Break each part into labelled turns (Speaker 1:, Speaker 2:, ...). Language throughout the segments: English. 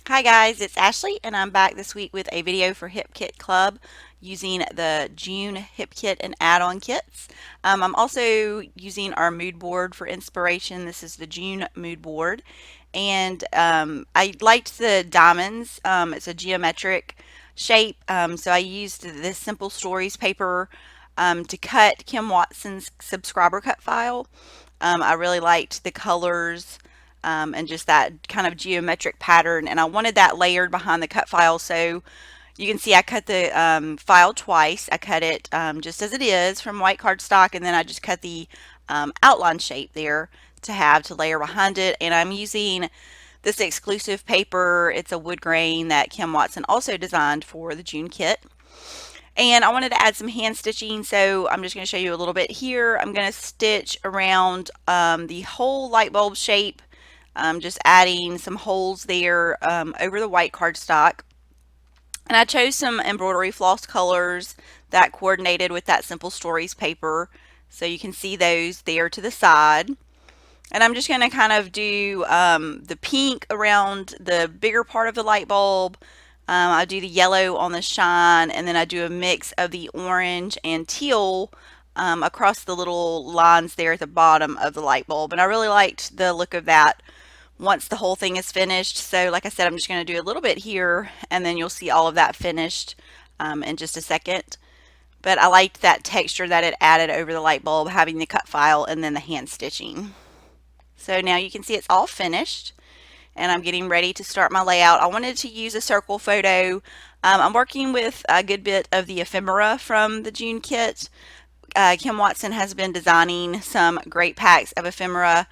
Speaker 1: Hi guys, it's Ashley and I'm back this week with a video for Hip Kit Club using the June Hip Kit and add-on kits. I'm also using our mood board for inspiration. This is the June mood board and I liked the diamonds. It's a geometric shape, so I used this Simple Stories paper to cut Kim Watson's subscriber cut file. I really liked the colors and just that kind of geometric pattern, and I wanted that layered behind the cut file. So you can see I cut the file twice. I cut it just as it is from white cardstock, and then I just cut the outline shape there to have to layer behind it. And I'm using this exclusive paper. It's a wood grain that Kim Watson also designed for the June kit. And I wanted to add some hand stitching, so I'm just going to show you a little bit here. I'm going to stitch around the whole light bulb shape, just adding some holes there over the white cardstock. And I chose some embroidery floss colors that coordinated with that Simple Stories paper, so you can see those there to the side. And I'm just going to kind of do the pink around the bigger part of the light bulb. I do the yellow on the shine, and then I do a mix of the orange and teal across the little lines there at the bottom of the light bulb. And I really liked the look of that once the whole thing is finished. So like I said, I'm just going to do a little bit here, and then you'll see all of that finished in just a second. But I liked that texture that it added over the light bulb, having the cut file and then the hand stitching. So now you can see it's all finished and I'm getting ready to start my layout. I wanted to use a circle photo. I'm working with a good bit of the ephemera from the June kit. Kim Watson has been designing some great packs of ephemera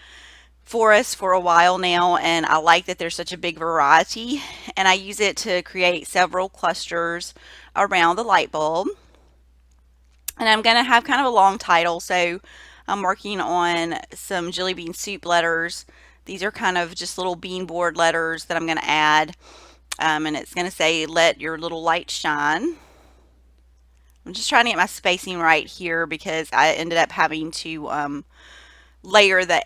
Speaker 1: for us for a while now, and I like that there's such a big variety, and I use it to create several clusters around the light bulb. And I'm going to have kind of a long title, so I'm working on some jelly bean soup letters. These are kind of just little bean board letters that I'm going to add, and it's going to say, "Let your little light shine." I'm just trying to get my spacing right here because I ended up having to layer the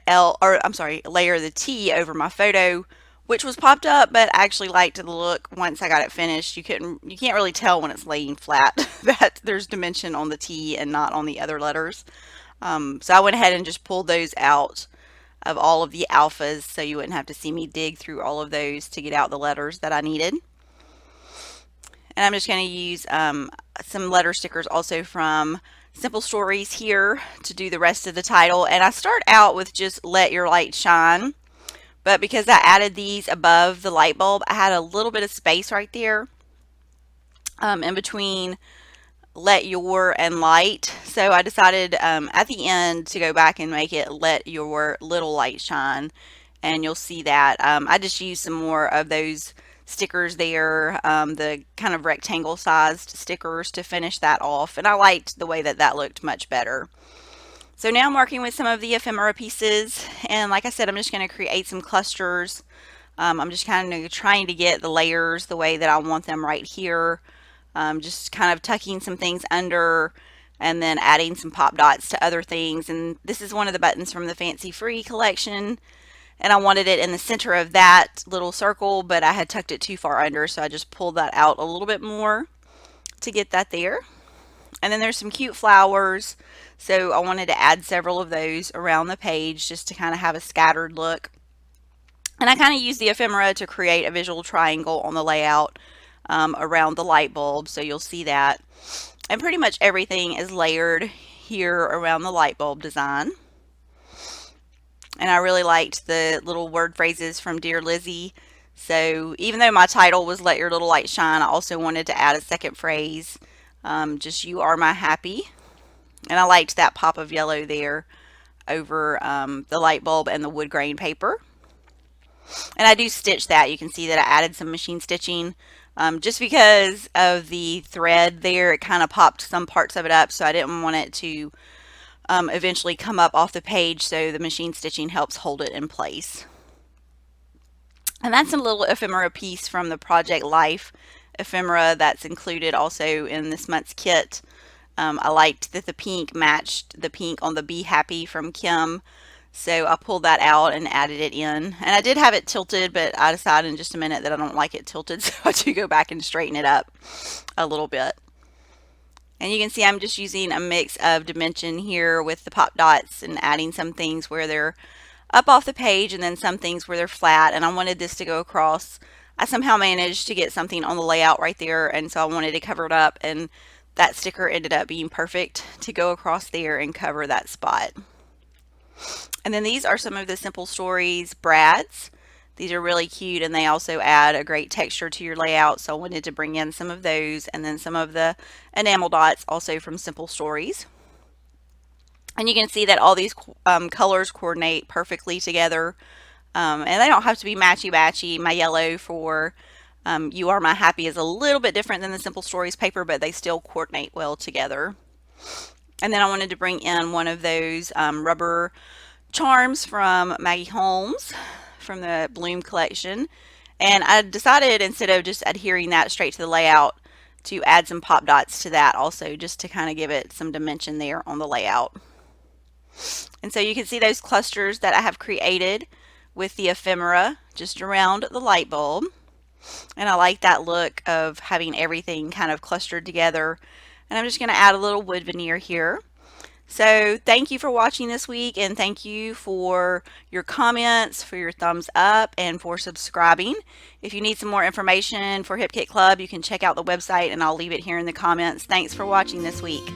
Speaker 1: layer the T over my photo, which was popped up, but I actually liked the look once I got it finished. You can't really tell when it's laying flat that there's dimension on the T and not on the other letters. So I went ahead and just pulled those out of all of the alphas, so you wouldn't have to see me dig through all of those to get out the letters that I needed. And I'm just going to use some letter stickers also from Simple Stories here to do the rest of the title. And I start out with just "Let Your Light Shine," but because I added these above the light bulb, I had a little bit of space right there in between "Let Your" and "Light." So I decided at the end to go back and make it "Let Your Little Light Shine." And you'll see that I just used some more of those stickers there, the kind of rectangle sized stickers, to finish that off, and I liked the way that that looked much better. So now I'm working with some of the ephemera pieces, and like I said, I'm just going to create some clusters. I'm just kind of trying to get the layers the way that I want them right here, just kind of tucking some things under and then adding some pop dots to other things. And this is one of the buttons from the Fancy Free collection, and I wanted it in the center of that little circle, but I had tucked it too far under, so I just pulled that out a little bit more to get that there. And then there's some cute flowers, so I wanted to add several of those around the page just to kind of have a scattered look. And I kind of used the ephemera to create a visual triangle on the layout around the light bulb, so you'll see that. And pretty much everything is layered here around the light bulb design. And I really liked the little word phrases from Dear Lizzie. So even though my title was "Let Your Little Light Shine," I also wanted to add a second phrase, just "You are my happy." And I liked that pop of yellow there over the light bulb and the wood grain paper. And I do stitch that. You can see that I added some machine stitching. Just because of the thread there, it kind of popped some parts of it up, so I didn't want it to eventually come up off the page, so the machine stitching helps hold it in place. And that's a little ephemera piece from the Project Life ephemera that's included also in this month's kit. I liked that the pink matched the pink on the "Be Happy" from Kim. So I pulled that out and added it in. And I did have it tilted, but I decided in just a minute that I don't like it tilted, so I do go back and straighten it up a little bit. And you can see I'm just using a mix of dimension here with the pop dots and adding some things where they're up off the page and then some things where they're flat. And I wanted this to go across. I somehow managed to get something on the layout right there, and so I wanted to cover it up, and that sticker ended up being perfect to go across there and cover that spot. And then these are some of the Simple Stories brads. These are really cute, and they also add a great texture to your layout, so I wanted to bring in some of those, and then some of the enamel dots also from Simple Stories. And you can see that all these colors coordinate perfectly together, and they don't have to be matchy-matchy. My yellow for You Are My Happy is a little bit different than the Simple Stories paper, but they still coordinate well together. And then I wanted to bring in one of those rubber charms from Maggie Holmes from the Bloom collection. And I decided, instead of just adhering that straight to the layout, to add some pop dots to that also, just to kind of give it some dimension there on the layout. And so you can see those clusters that I have created with the ephemera just around the light bulb. And I like that look of having everything kind of clustered together. And I'm just going to add a little wood veneer here. So thank you for watching this week, and thank you for your comments, for your thumbs up, and for subscribing. If you need some more information for Hip Kit Club, you can check out the website, and I'll leave it here in the comments. Thanks for watching this week.